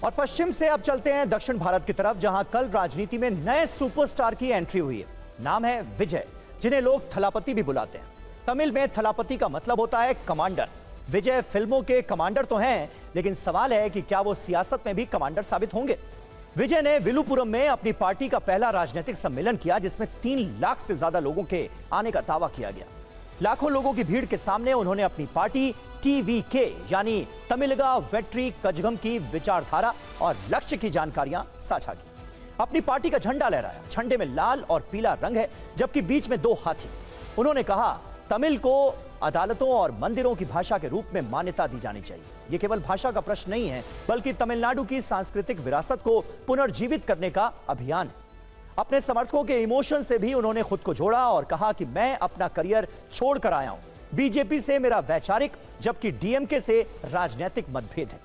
और पश्चिम से अब चलते हैं दक्षिण भारत की तरफ, जहां कल राजनीति में नए सुपरस्टार की एंट्री हुई है। नाम है विजय, जिन्हें लोग थलापति भी बुलाते हैं। तमिल में थलापति का मतलब होता है कमांडर। विजय फिल्मों के कमांडर तो हैं, लेकिन सवाल है कि क्या वो सियासत में भी कमांडर साबित होंगे। विजय ने विलुपुरम में अपनी पार्टी का पहला राजनीतिक सम्मेलन किया, जिसमें 3 लाख से ज्यादा लोगों के आने का दावा किया गया। लाखों लोगों की भीड़ के सामने उन्होंने अपनी पार्टी टीवीके यानी तमिलगा वेट्री कजगम की विचारधारा और लक्ष्य की जानकारियां साझा की। अपनी पार्टी का झंडा लहराया। झंडे में लाल और पीला रंग है, जबकि बीच में 2 हाथी। उन्होंने कहा तमिल को अदालतों और मंदिरों की भाषा के रूप में मान्यता दी जानी चाहिए। यह केवल भाषा का प्रश्न नहीं है, बल्कि तमिलनाडु की सांस्कृतिक विरासत को पुनर्जीवित करने का अभियान है। अपने समर्थकों के इमोशन से भी उन्होंने खुद को जोड़ा और कहा कि मैं अपना करियर छोड़कर आया हूं। बीजेपी से मेरा वैचारिक, जबकि डीएमके से राजनीतिक मतभेद है।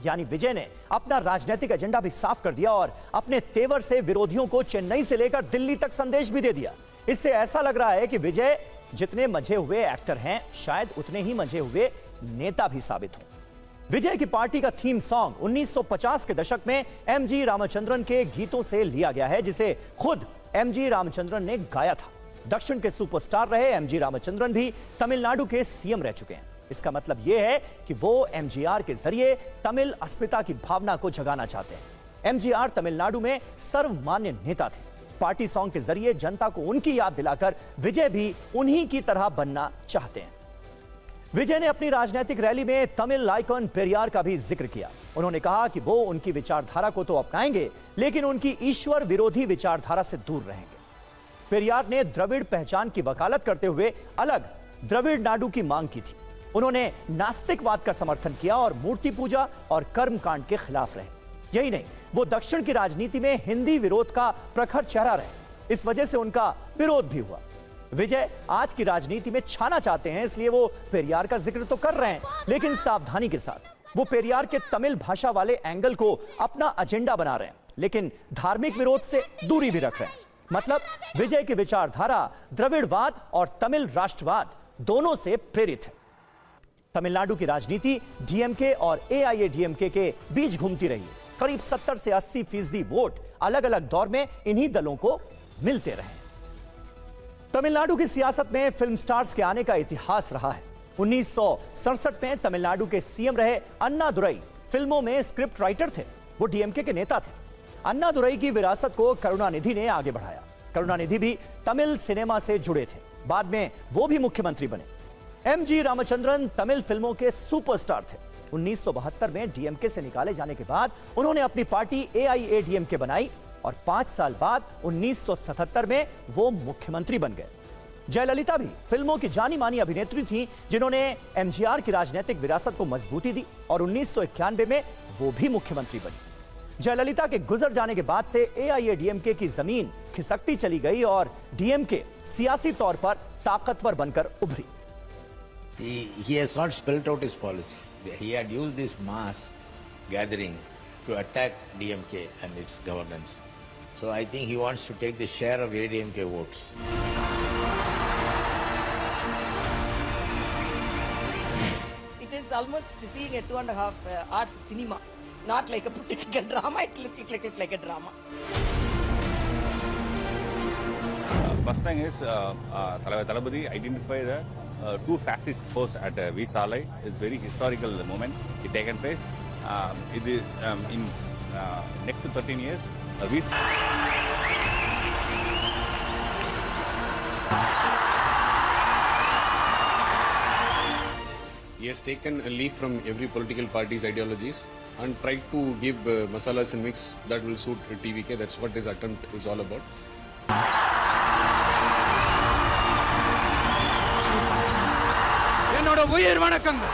यानी विजय ने अपना राजनीतिक एजेंडा भी साफ कर दिया और अपने तेवर से विरोधियों को चेन्नई से लेकर दिल्ली तक संदेश भी दे दिया। इससे ऐसा लग रहा है कि विजय जितने मंझे हुए एक्टर हैं, शायद उतने ही मंझे हुए नेता भी साबित हों। विजय की पार्टी का थीम सॉन्ग 1950 के दशक में एमजी रामचंद्रन के गीतों से लिया गया है, जिसे खुद एमजी रामचंद्रन ने गाया था। दक्षिण के सुपरस्टार रहे एमजी रामचंद्रन भी तमिलनाडु के सीएम रह चुके हैं। इसका मतलब यह है कि वो एमजीआर के जरिए तमिल अस्मिता की भावना को जगाना चाहते हैं। एमजीआर तमिलनाडु में सर्वमान्य नेता थे। पार्टी सॉन्ग के जरिए जनता को उनकी याद दिलाकर विजय भी उन्हीं की तरह बनना चाहते हैं। विजय ने अपनी राजनीतिक रैली में तमिल आइकॉन पेरियार का भी जिक्र किया। उन्होंने कहा कि वो उनकी विचारधारा को तो अपनाएंगे, लेकिन उनकी ईश्वर विरोधी विचारधारा से दूर रहेंगे। पेरियार ने द्रविड़ पहचान की वकालत करते हुए अलग द्रविड़ नाडु की मांग की थी। उन्होंने नास्तिकवाद का समर्थन किया और मूर्ति पूजा और कर्मकांड के खिलाफ रहे। यही नहीं, वो दक्षिण की राजनीति में हिंदी विरोध का प्रखर चेहरा रहे। इस वजह से उनका विरोध भी हुआ। विजय आज की राजनीति में छाना चाहते हैं, इसलिए वो पेरियार का जिक्र तो कर रहे हैं, लेकिन सावधानी के साथ। वो पेरियार के तमिल भाषा वाले एंगल को अपना एजेंडा बना रहे हैं, लेकिन धार्मिक विरोध से दूरी भी रख रहे हैं। मतलब विजय की विचारधारा द्रविड़वाद और तमिल राष्ट्रवाद दोनों से प्रेरित है। तमिलनाडु की राजनीति डीएमके और एआईएडीएमके के बीच घूमती रही है। करीब 70 से 80% वोट अलग अलग दौर में इन्हीं दलों को मिलते रहे। तमिलनाडु की सियासत में फिल्म स्टार्स के आने का इतिहास रहा है। 1967 में तमिलनाडु के सीएम रहे अन्नादुरई फिल्मों में स्क्रिप्ट राइटर थे। वो डीएमके के नेता थे। अन्नादुरई की विरासत को करुणानिधि ने आगे बढ़ाया। करुणानिधि भी तमिल सिनेमा से जुड़े थे। बाद में वो भी मुख्यमंत्री बने। एमजी रामचंद्रन तमिल फिल्मों के सुपरस्टार थे। 1972 में डीएमके से निकाले जाने के बाद उन्होंने अपनी पार्टी एआईएडीएमके बनाई और 5 साल बाद 1977 में वो मुख्यमंत्री बन गए। जयललिता भी फिल्मों की जानी मानी अभिनेत्री थी, जिन्होंने एमजीआर की राजनीतिक विरासत को मजबूती दी और 1991 में वो भी मुख्यमंत्री बनी। जयललिता के गुजर जाने के बाद से एआईएडीएमके की जमीन खिसकती चली गई और डीएमके सियासी तौर पर ताकतवर बनकर उभरी। He has not spelled out his policies. He had used this mass gathering to attack DMK and its governance. So I think he wants to take the share of ADMK votes. It is almost seeing a 2.5 hours cinema, not like a political drama. It looks like a drama. First thing is, Thalapathy identify the 2 fascist forces at Visalai. It's very historical moment. It taken place. It is in next 13 years. He has taken a leaf from every political party's ideologies and tried to give masalas and mix that will suit TVK. That's what his attempt is all about. என்னோட உயிர் வணக்கங்கள்.